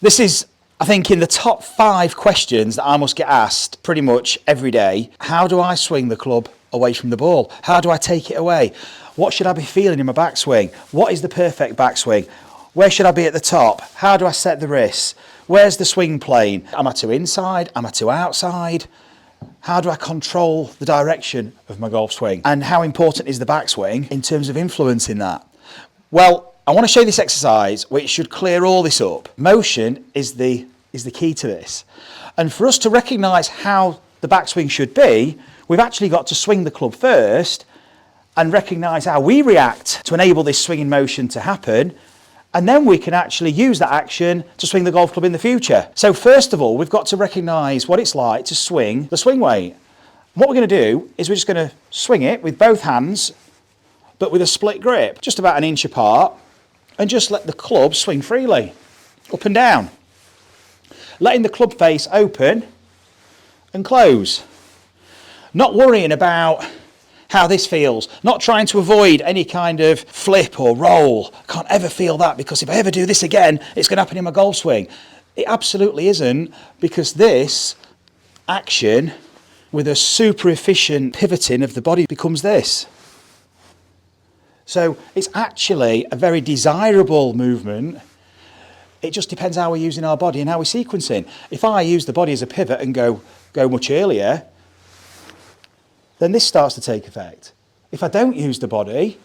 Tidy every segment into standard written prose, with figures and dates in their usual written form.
This is, I think, in the top 5 questions that I must get asked pretty much every day. How do I swing the club away from the ball? How do I take it away? What should I be feeling in my backswing? What is the perfect backswing? Where should I be at the top? How do I set the wrists? Where's the swing plane? Am I too inside? Am I too outside? How do I control the direction of my golf swing? And how important is the backswing in terms of influencing that? Well, I want to show you this exercise which should clear all this up. Motion is the key to this. And for us to recognise how the backswing should be, we've actually got to swing the club first and recognise how we react to enable this swinging motion to happen. And then we can actually use that action to swing the golf club in the future. So first of all, we've got to recognise what it's like to swing the swing weight. And what we're going to do is we're just going to swing it with both hands, but with a split grip, just about an inch apart, and just let the club swing freely, up and down. Letting the club face open and close. Not worrying about how this feels, not trying to avoid any kind of flip or roll. I can't ever feel that because if I ever do this again, it's going to happen in my golf swing. It absolutely isn't, because this action with a super efficient pivoting of the body becomes this. So it's actually a very desirable movement. It just depends how we're using our body and how we're sequencing. If I use the body as a pivot and go much earlier, then this starts to take effect. If I don't use the body,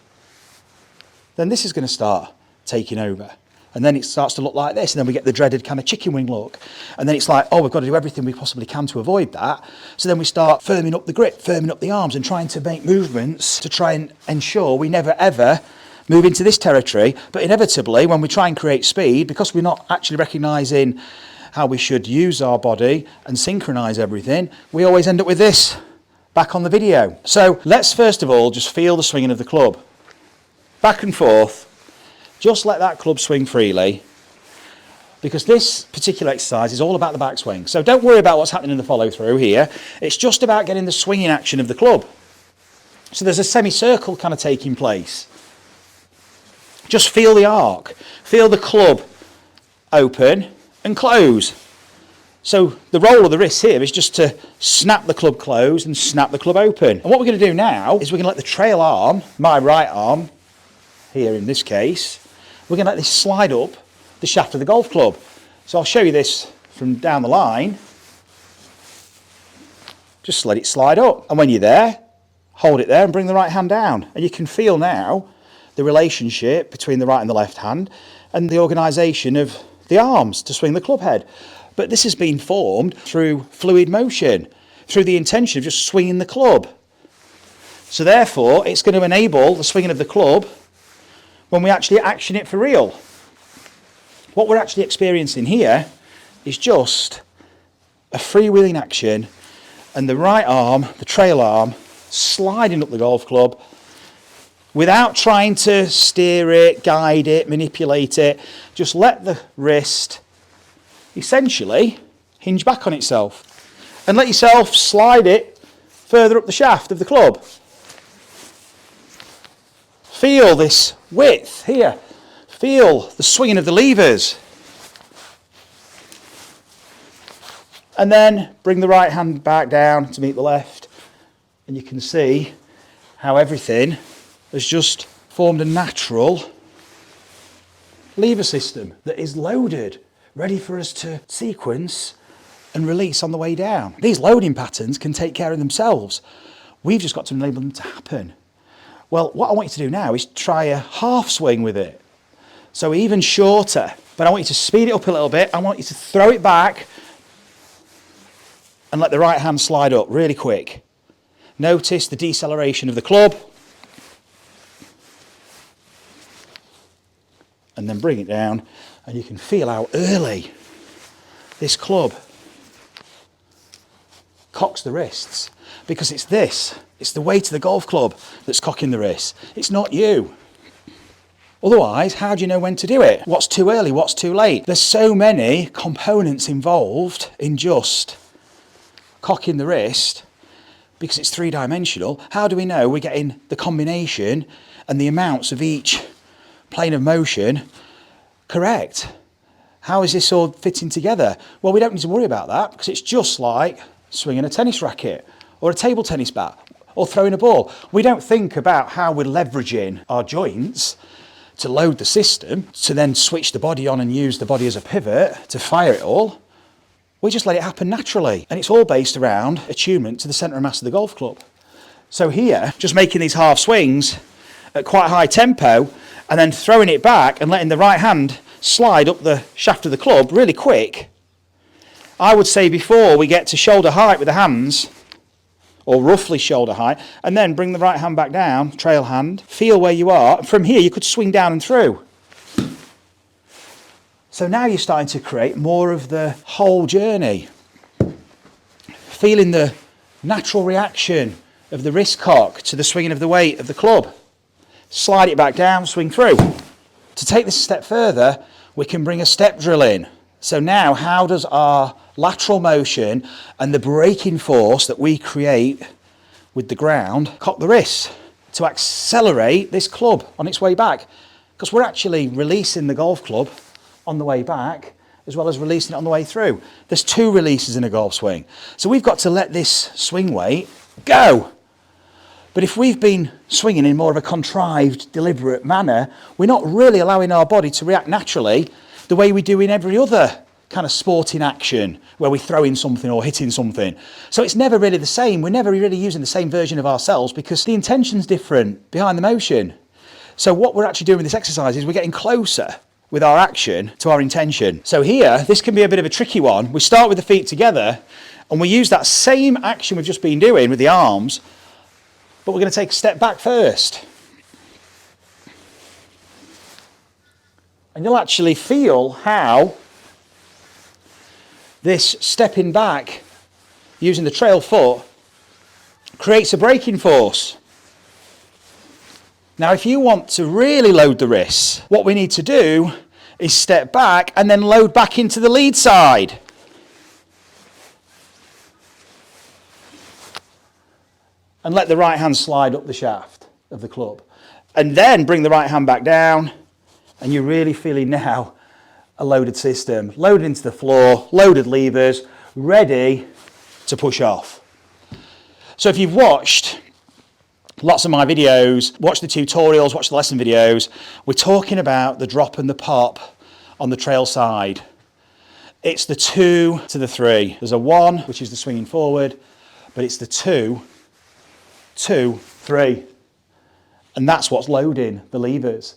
then this is going to start taking over. And then it starts to look like this, and then we get the dreaded kind of chicken wing look. And then it's like, oh, we've got to do everything we possibly can to avoid that. So then we start firming up the grip, firming up the arms, and trying to make movements to try and ensure we never ever move into this territory. But inevitably, when we try and create speed, because we're not actually recognising how we should use our body and synchronise everything, we always end up with this back on the video. So let's first of all just feel the swinging of the club. Back and forth. Just let that club swing freely, because this particular exercise is all about the backswing. So don't worry about what's happening in the follow through here. It's just about getting the swinging action of the club. So there's a semicircle kind of taking place. Just feel the arc. Feel the club open and close. So the roll of the wrist here is just to snap the club closed and snap the club open. And what we're going to do now is we're going to let the trail arm, my right arm, here in this case, we're going to let this slide up the shaft of the golf club. So I'll show you this from down the line. Just let it slide up. And when you're there, hold it there and bring the right hand down. And you can feel now the relationship between the right and the left hand and the organisation of the arms to swing the club head. But this has been formed through fluid motion, through the intention of just swinging the club. So therefore, it's going to enable the swinging of the club when we actually action it for real. What we're actually experiencing here is just a freewheeling action, and the right arm, the trail arm, sliding up the golf club without trying to steer it, guide it, manipulate it. Just let the wrist essentially hinge back on itself and let yourself slide it further up the shaft of the club. Feel this width here. Feel the swinging of the levers. And then bring the right hand back down to meet the left. And you can see how everything has just formed a natural lever system that is loaded, ready for us to sequence and release on the way down. These loading patterns can take care of themselves. We've just got to enable them to happen. Well, what I want you to do now is try a half swing with it. So even shorter, but I want you to speed it up a little bit. I want you to throw it back and let the right hand slide up really quick. Notice the deceleration of the club. And then bring it down, and you can feel how early this club cocks the wrists, because it's the weight of the golf club that's cocking the wrists. It's not you. Otherwise, how do you know when to do it? What's too early? What's too late? There's so many components involved in just cocking the wrist, because it's three-dimensional. How do we know we're getting the combination and the amounts of each plane of motion correct? How is this all fitting together? Well, we don't need to worry about that because it's just like swinging a tennis racket or a table tennis bat or throwing a ball. We don't think about how we're leveraging our joints to load the system, to then switch the body on and use the body as a pivot to fire it all. We just let it happen naturally. And it's all based around attunement to the centre of mass of the golf club. So here, just making these half swings at quite high tempo and then throwing it back and letting the right hand slide up the shaft of the club really quick. I would say before we get to shoulder height with the hands, or roughly shoulder height, and then bring the right hand back down, trail hand, feel where you are. From here, you could swing down and through. So now you're starting to create more of the whole journey. Feeling the natural reaction of the wrist cock to the swinging of the weight of the club. Slide it back down, swing through. To take this a step further, we can bring a step drill in. So now, how does our lateral motion and the braking force that we create with the ground cock the wrists to accelerate this club on its way back? Because we're actually releasing the golf club on the way back as well as releasing it on the way through. There's two releases in a golf swing. So we've got to let this swing weight go. But if we've been swinging in more of a contrived, deliberate manner, we're not really allowing our body to react naturally the way we do in every other kind of sporting action where we throw in something or hitting something. So it's never really the same. We're never really using the same version of ourselves because the intention's different behind the motion. So what we're actually doing with this exercise is we're getting closer with our action to our intention. So here, this can be a bit of a tricky one. We start with the feet together and we use that same action we've just been doing with the arms, but we're going to take a step back first. And you'll actually feel how this stepping back using the trail foot creates a braking force. Now, if you want to really load the wrists, what we need to do is step back and then load back into the lead side. And let the right hand slide up the shaft of the club. And then bring the right hand back down. And you're really feeling now a loaded system. Loaded into the floor, loaded levers, ready to push off. So if you've watched lots of my videos, watch the tutorials, watch the lesson videos, we're talking about the drop and the pop on the trail side. It's the 2 to the 3. There's a 1, which is the swinging forward, but it's the 2, 2, 3. And that's what's loading the levers.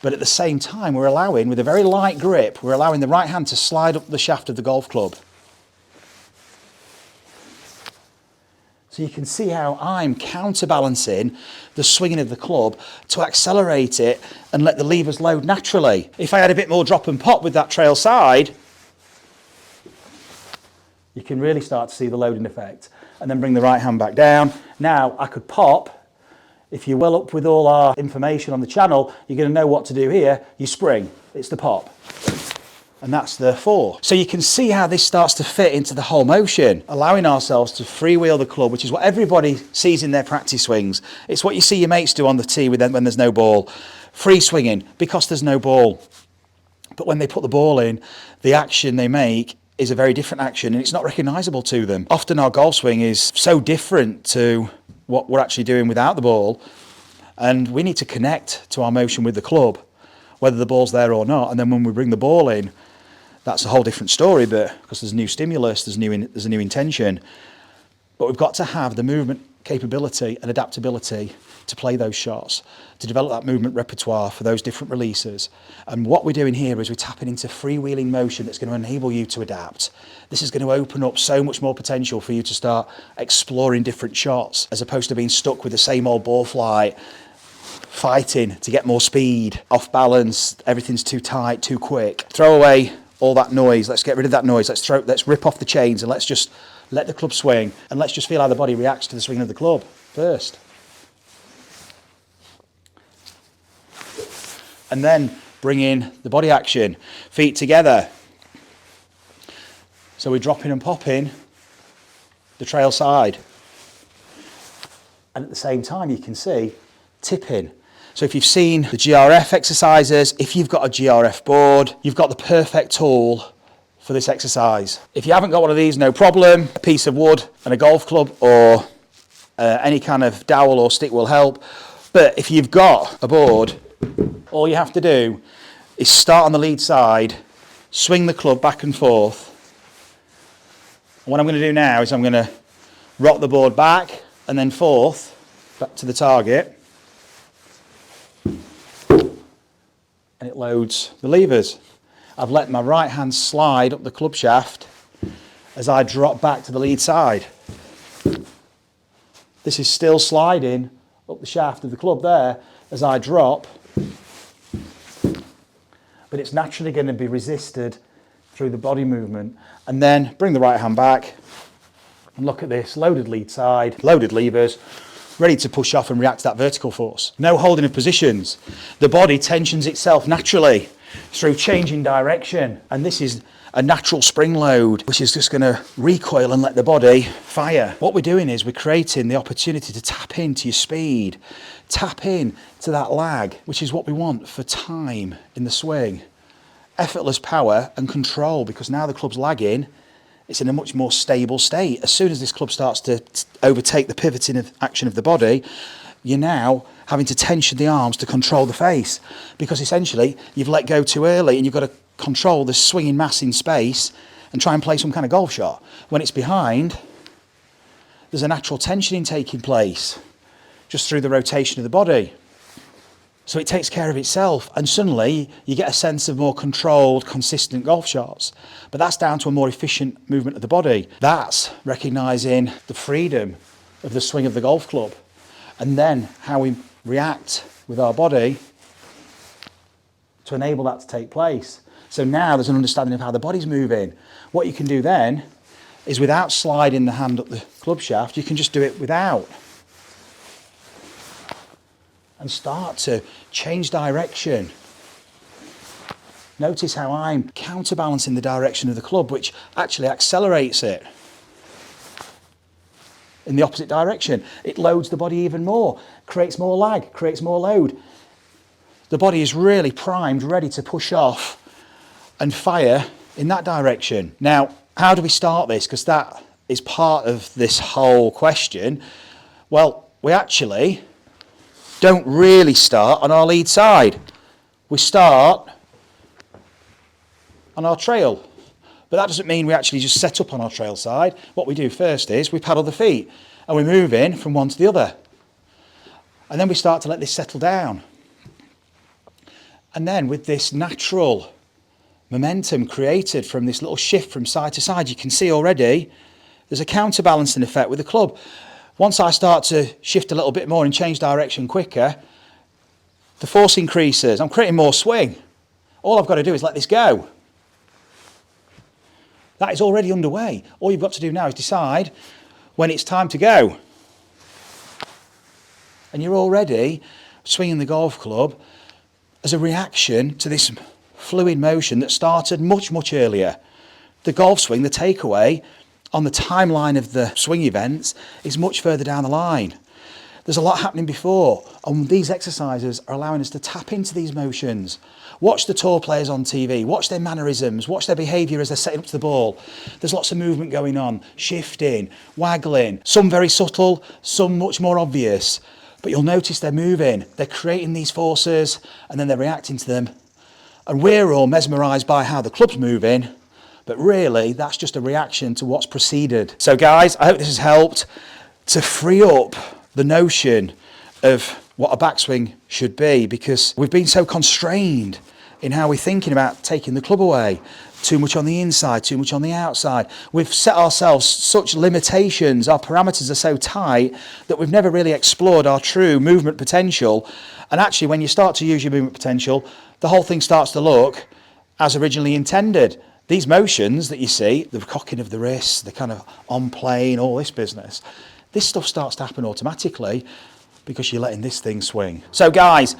But at the same time, we're allowing, with a very light grip, we're allowing the right hand to slide up the shaft of the golf club. So you can see how I'm counterbalancing the swinging of the club to accelerate it and let the levers load naturally. If I had a bit more drop and pop with that trail side, you can really start to see the loading effect. And then bring the right hand back down. Now I could pop. If you're well up with all our information on the channel, you're going to know what to do here. You spring. It's the pop. And that's the 4. So you can see how this starts to fit into the whole motion, allowing ourselves to freewheel the club, which is what everybody sees in their practice swings. It's what you see your mates do on the tee with them when there's no ball. Free swinging, because there's no ball. But when they put the ball in, the action they make is a very different action, and it's not recognisable to them. Often our golf swing is so different to what we're actually doing without the ball, and we need to connect to our motion with the club, whether the ball's there or not. And then when we bring the ball in, that's a whole different story, but because there's new stimulus, there's a new intention. But we've got to have the movement capability and adaptability to play those shots, to develop that movement repertoire for those different releases. And what we're doing here is we're tapping into freewheeling motion that's going to enable you to adapt. This is going to open up so much more potential for you to start exploring different shots, as opposed to being stuck with the same old ball flight, fighting to get more speed, off balance, everything's too tight, too quick. Throw away all that noise. Let's get rid of that noise. Let's rip off the chains and let's just let the club swing, and let's just feel how the body reacts to the swing of the club first. And then bring in the body action, feet together. So we're dropping and popping the trail side. And at the same time, you can see tipping. So if you've seen the GRF exercises, if you've got a GRF board, you've got the perfect tool for this exercise. If you haven't got one of these, no problem. A piece of wood and a golf club or any kind of dowel or stick will help. But if you've got a board, all you have to do is start on the lead side, swing the club back and forth. And what I'm going to do now is I'm going to rock the board back and then forth, back to the target. And it loads the levers. I've let my right hand slide up the club shaft as I drop back to the lead side. This is still sliding up the shaft of the club there as I drop, but it's naturally going to be resisted through the body movement. And then bring the right hand back and look at this, loaded lead side, loaded levers, ready to push off and react to that vertical force. No holding of positions. The body tensions itself naturally through changing direction. And this is a natural spring load, which is just going to recoil and let the body fire. What we're doing is we're creating the opportunity to tap into your speed, tap in to that lag, which is what we want for time in the swing. Effortless power and control, because now the club's lagging, it's in a much more stable state. As soon as this club starts to overtake the pivoting of action of the body, you're now having to tension the arms to control the face, because essentially you've let go too early and you've got to control the swinging mass in space and try and play some kind of golf shot. When it's behind, there's a natural tensioning taking place just through the rotation of the body. So it takes care of itself, and suddenly you get a sense of more controlled, consistent golf shots. But that's down to a more efficient movement of the body. That's recognising the freedom of the swing of the golf club, and then how we react with our body to enable that to take place. So now there's an understanding of how the body's moving. What you can do then is, without sliding the hand up the club shaft, you can just do it without. And start to change direction. Notice how I'm counterbalancing the direction of the club, which actually accelerates it in the opposite direction. It loads the body even more, creates more lag, creates more load. The body is really primed, ready to push off and fire in that direction. Now, how do we start this? Because that is part of this whole question. Well, we actually don't really start on our lead side. We start on our trail. But that doesn't mean we actually just set up on our trail side. What we do first is we paddle the feet and we move in from one to the other. And then we start to let this settle down. And then with this natural momentum created from this little shift from side to side, you can see already there's a counterbalancing effect with the club. Once I start to shift a little bit more and change direction quicker, the force increases. I'm creating more swing. All I've got to do is let this go. That is already underway. All you've got to do now is decide when it's time to go. And you're already swinging the golf club as a reaction to this fluid motion that started much, much earlier. The golf swing, the takeaway on the timeline of the swing events, is much further down the line. There's a lot happening before, and these exercises are allowing us to tap into these motions. Watch the tour players on TV, watch their mannerisms, watch their behaviour as they're setting up to the ball. There's lots of movement going on, shifting, waggling, some very subtle, some much more obvious. But you'll notice they're moving, they're creating these forces, and then they're reacting to them. And we're all mesmerised by how the club's moving, but really that's just a reaction to what's preceded. So guys, I hope this has helped to free up the notion of what a backswing should be, because we've been so constrained in how we're thinking about taking the club away. Too much on the inside, too much on the outside. We've set ourselves such limitations, our parameters are so tight that we've never really explored our true movement potential. And actually, when you start to use your movement potential, the whole thing starts to look as originally intended. These motions that you see, the cocking of the wrists, the kind of on plane, all this business, this stuff starts to happen automatically because you're letting this thing swing. So guys,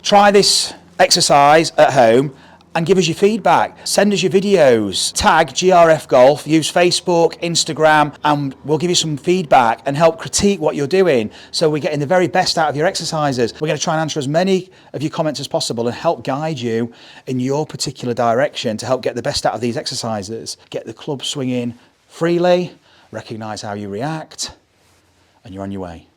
try this exercise at home. and give us your feedback. Send us your videos, tag GRF Golf, use Facebook, Instagram, and we'll give you some feedback and help critique what you're doing so we're getting the very best out of your exercises. We're going to try and answer as many of your comments as possible and help guide you in your particular direction to help get the best out of these exercises. Get the club swinging freely, recognise how you react, and you're on your way.